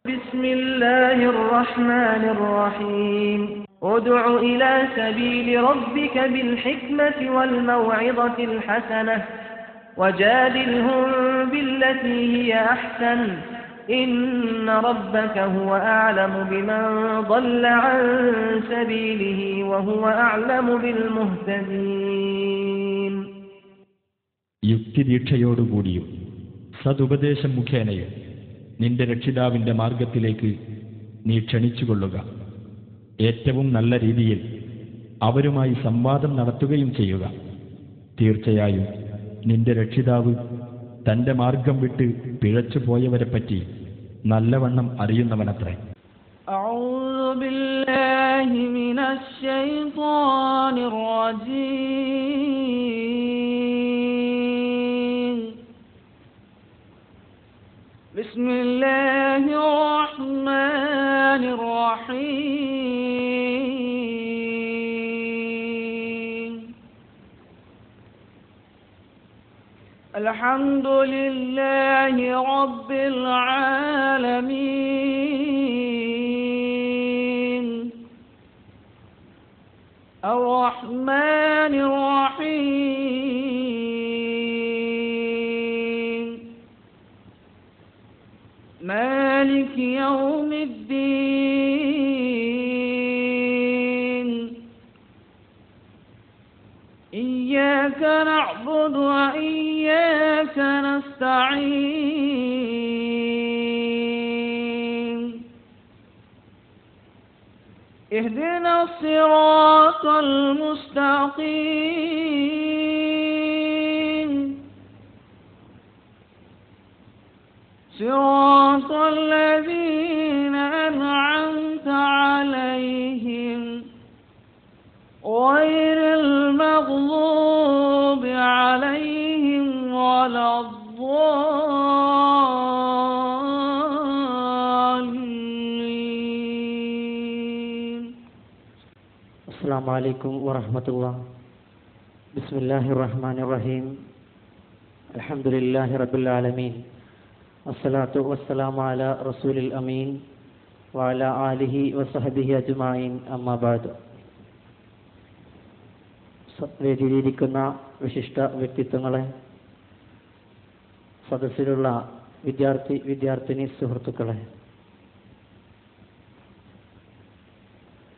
بسم الله الرحمن الرحيم ادع إلى سبيل ربك بالحكمة والموعظة الحسنة وجادلهم بالتي هي أحسن إن ربك هو أعلم بمن ضل عن سبيله وهو أعلم بالمهتدين. യുക്തിദീക്ഷയോടുകൂടിയും സതുപദേശം മുഖേനയും നിന്റെ രക്ഷിതാവിന്റെ മാർഗത്തിലേക്ക് നീ ക്ഷണിച്ചുകൊള്ളുക. ഏറ്റവും നല്ല രീതിയിൽ അവരുമായി സംവാദം നടത്തുകയും ചെയ്യുക. തീർച്ചയായും നിന്റെ രക്ഷിതാവ് തന്റെ മാർഗം വിട്ട് പിഴച്ചു പോയവരെപ്പറ്റി നല്ലവണ്ണം അറിയുന്നവനത്രേ. അഊദു ബില്ലാഹി മിനശ് ശൈത്വാനിർ റജീം. ബിസ്മില്ലാഹിർ റഹ്മാനിർ റഹീം. അൽഹംദുലില്ലാഹി റബ്ബിൽ ആലമീൻ അർറഹ്മാനിർ റഹീം മാലികി യൗമിദ്ദീൻ ഇയ്യാക നഅ്ബുദു വ ഇയ്യാക നസ്തഈൻ ഇഹ്ദിന الصراطൽ മുസ്തഖീം സിറാത്തൽ ലദീന അൻഅംത അലൈഹിം ഗൈറിൽ മഗ്ദൂബി അലൈഹിം വലദ്ദാലിൻ. അസ്സലാമു അലൈക്കും വറഹ്മത്തുള്ളാഹി. ബിസ്മില്ലാഹിർ റഹ്മാനിർ റഹീം. അൽഹംദുലില്ലാഹി റബ്ബിൽ ആലമീൻ. അസ്സലാത്തു വസ്സലാമു അലാ റസൂലിൽ അമീൻ വഅലാ ആലിഹി വസഹ്ബിഹി അജ്മഈൻ. അമ്മാ ബഅദ്. വേദിയിലിരിക്കുന്ന വിശിഷ്ട വ്യക്തിത്വങ്ങളെ, സദസ്സിലുള്ള വിദ്യാർത്ഥിനി സുഹൃത്തുക്കളെ,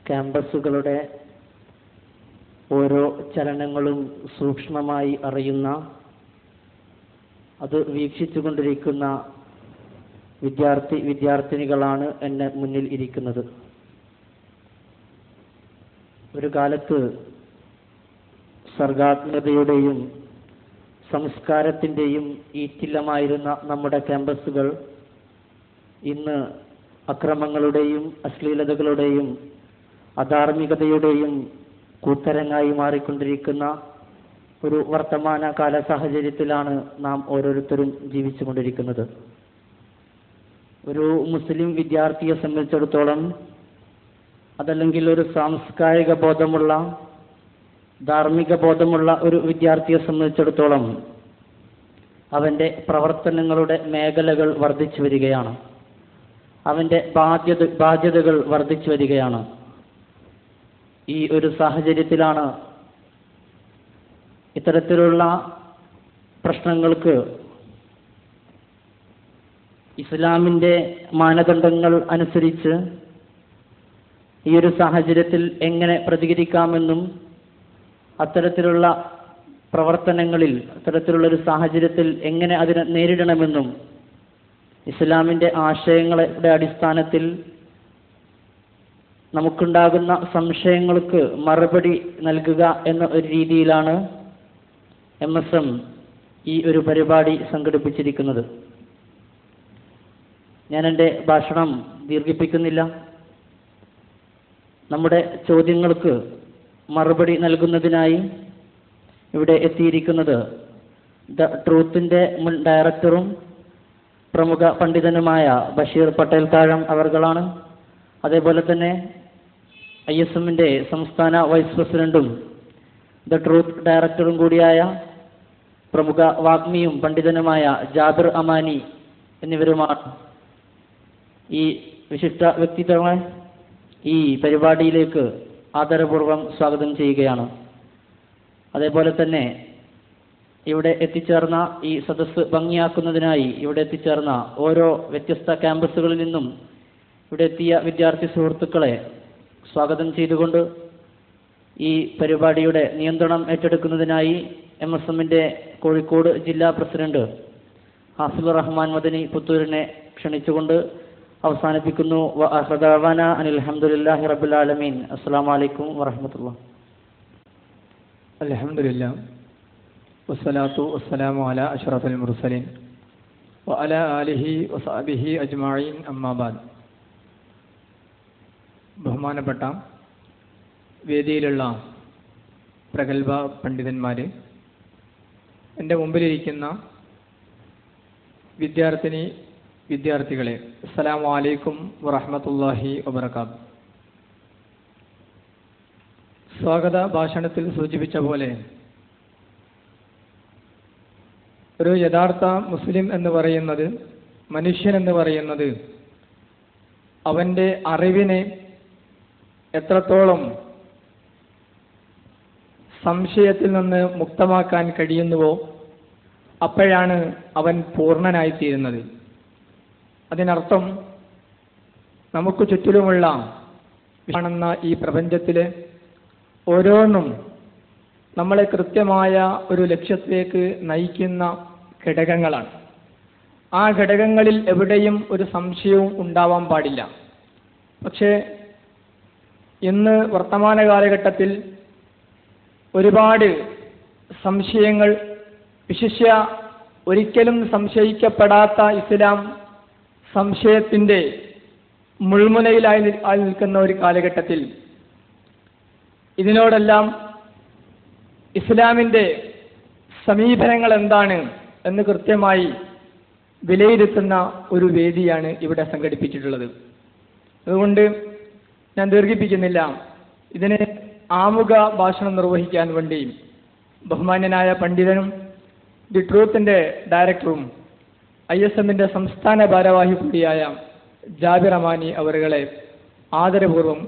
ക്യാമ്പസുകളുടെ ഓരോ ചലനങ്ങളും സൂക്ഷ്മമായി അറിയുന്ന, അത് വീക്ഷിച്ചുകൊണ്ടിരിക്കുന്ന വിദ്യാർത്ഥിനികളാണ് എന്നെ മുന്നിൽ ഇരിക്കുന്നത്. ഒരു കാലത്ത് സർഗാത്മകതയുടെയും സംസ്കാരത്തിൻ്റെയും ഈറ്റില്ലമായിരുന്ന നമ്മുടെ ക്യാമ്പസുകൾ ഇന്ന് അക്രമങ്ങളുടെയും അശ്ലീലതകളുടെയും അധാർമികതയുടെയും കൂത്തരങ്ങായി മാറിക്കൊണ്ടിരിക്കുന്ന ഒരു വർത്തമാന കാല സാഹചര്യത്തിലാണ് നാം ഓരോരുത്തരും ജീവിച്ചുകൊണ്ടിരിക്കുന്നത്. ഒരു മുസ്ലിം വിദ്യാർത്ഥിയെ സംബന്ധിച്ചിടത്തോളം, അതല്ലെങ്കിൽ ഒരു സാംസ്കാരിക ബോധമുള്ള, ധാർമ്മിക ബോധമുള്ള ഒരു വിദ്യാർത്ഥിയെ സംബന്ധിച്ചിടത്തോളം അവൻ്റെ പ്രവർത്തനങ്ങളുടെ മേഖലകൾ വർദ്ധിച്ചു വരികയാണ്. അവൻ്റെ ബാധ്യതകൾ വർദ്ധിച്ചു വരികയാണ്. ഈ ഒരു സാഹചര്യത്തിലാണ് ഇത്തരത്തിലുള്ള പ്രശ്നങ്ങൾക്ക് ഇസ്ലാമിൻ്റെ മാനദണ്ഡങ്ങൾ അനുസരിച്ച് ഈ ഒരു സാഹചര്യത്തിൽ എങ്ങനെ പ്രതികരിക്കാമെന്നും, അത്തരത്തിലുള്ള പ്രവർത്തനങ്ങളിൽ, അത്തരത്തിലുള്ള ഒരു സാഹചര്യത്തിൽ എങ്ങനെ അതിനെ നേരിടണമെന്നും ഇസ്ലാമിൻ്റെ ആശയങ്ങളുടെ അടിസ്ഥാനത്തിൽ നമുക്കുണ്ടാകുന്ന സംശയങ്ങൾക്ക് മറുപടി നൽകുക എന്ന ഒരു രീതിയിലാണ് MSM ഈ ഒരു പരിപാടി സംഘടിപ്പിച്ചിരിക്കുന്നത്. ഞാൻ എൻ്റെ ഭാഷണം ദീർഘിപ്പിക്കുന്നില്ല. നമ്മുടെ ചോദ്യങ്ങൾക്ക് മറുപടി നൽകുന്നതിനായി ഇവിടെ എത്തിയിരിക്കുന്നത് ദ ട്രൂത്തിൻ്റെ മുൻ ഡയറക്ടറും പ്രമുഖ പണ്ഡിതനുമായ ബഷീർ പട്ടേൽ താഴം അവർകളാണ്. അതേപോലെ തന്നെ ISMൻ്റെ സംസ്ഥാന വൈസ് പ്രസിഡന്റും ദ ട്രൂത്ത് ഡയറക്ടറും കൂടിയായ പ്രമുഖ വാഗ്മിയും പണ്ഡിതനുമായ ജാബിർ അമാനി എന്നിവരുമാണ് ഈ വിശിഷ്ട വ്യക്തിത്വങ്ങളെ ഈ പരിപാടിയിലേക്ക് ആദരപൂർവ്വം സ്വാഗതം ചെയ്യുകയാണ്. അതേപോലെ തന്നെ ഇവിടെ എത്തിച്ചേർന്ന ഈ സദസ്സ് ഭംഗിയാക്കുന്നതിനായി ഇവിടെ എത്തിച്ചേർന്ന ഓരോ വ്യത്യസ്ത ക്യാമ്പസുകളിൽ നിന്നും ഇവിടെ എത്തിയ വിദ്യാർത്ഥി സുഹൃത്തുക്കളെ സ്വാഗതം ചെയ്തുകൊണ്ട് ഈ പരിപാടിയുടെ നിയന്ത്രണം ഏറ്റെടുക്കുന്നതിനായി MSMന്റെ കോഴിക്കോട് ജില്ലാ പ്രസിഡന്റ് ഹാഫിദുർ റഹ്മാൻ മദനി പുത്തൂരിനെ ക്ഷണിച്ചുകൊണ്ട് അവസാനിപ്പിക്കുന്നു. വആഖിറു ദഅവാനാ അനിൽ ഹംദുലില്ലാഹി റബ്ബിൽ ആലമീൻ. അസ്സലാമു അലൈക്കും വറഹ്മത്തുള്ളാഹി. അൽഹംദുലില്ലാഹ് വസ്സലാത്തു വസ്സലാമു അലാ അഷ്റഫിൽ മുർസലീൻ വഅലാ ആലിഹി വസഹ്ബിഹി അജ്മഈൻ അമ്മാ ബഅദ്. ബഹുമാനപ്പെട്ട വേദിയിലുള്ള പ്രഗത്ഭ പണ്ഡിതന്മാര്, എൻ്റെ മുമ്പിലിരിക്കുന്ന വിദ്യാർത്ഥികളെ, അസ്സലാമു അലൈക്കും വറഹ്മത്തുള്ളാഹി വബറകാതുഹു. സ്വാഗത ഭാഷണത്തിൽ സൂചിപ്പിച്ച പോലെ ഒരു യഥാർത്ഥ മുസ്ലിം എന്ന് പറയുന്നത്, മനുഷ്യൻ എന്ന് പറയുന്നത് അവൻ്റെ അറിവിനെ എത്രത്തോളം സംശയത്തിൽ നിന്ന് മുക്തമാക്കാൻ കഴിയുന്നുവോ അപ്പോഴാണ് അവൻ പൂർണ്ണനായിത്തീരുന്നത്. അതിനർത്ഥം നമുക്ക് ചുറ്റിലുമുള്ള കാണുന്ന ഈ പ്രപഞ്ചത്തിലെ ഓരോന്നും നമ്മളെ കൃത്യമായ ഒരു ലക്ഷ്യത്തിലേക്ക് നയിക്കുന്ന ഘടകങ്ങളാണ്. ആ ഘടകങ്ങളിൽ എവിടെയും ഒരു സംശയവും ഉണ്ടാവാൻ പാടില്ല. പക്ഷേ ഇന്ന് വർത്തമാന കാലഘട്ടത്തിൽ ഒരുപാട് സംശയങ്ങൾ, വിശിഷ്യ ഒരിക്കലും സംശയിക്കപ്പെടാത്ത ഇസ്ലാം സംശയത്തിൻ്റെ മുൾമുനയിലായി നിൽക്കുന്ന ഒരു കാലഘട്ടത്തിൽ ഇതിനോടെല്ലാം ഇസ്ലാമിൻ്റെ സമീപനങ്ങൾ എന്താണ് എന്ന് കൃത്യമായി വിലയിരുത്തുന്ന ഒരു വേദിയാണ് ഇവിടെ സംഘടിപ്പിച്ചിട്ടുള്ളത്. അതുകൊണ്ട് ഞാൻ ദീർഘിപ്പിക്കുന്നില്ല. ഇതിന് ആമുഖ ഭാഷണം നിർവഹിക്കാൻ വേണ്ടി ബഹുമാന്യനായ പണ്ഡിതനും ദി ട്രൂത്തിൻ്റെ ഡയറക്ടറും ISMന്റെ സംസ്ഥാന ഭാരവാഹി കൂടിയായ ജാബിർ അമാനി അവരുകളെ ആദരപൂർവ്വം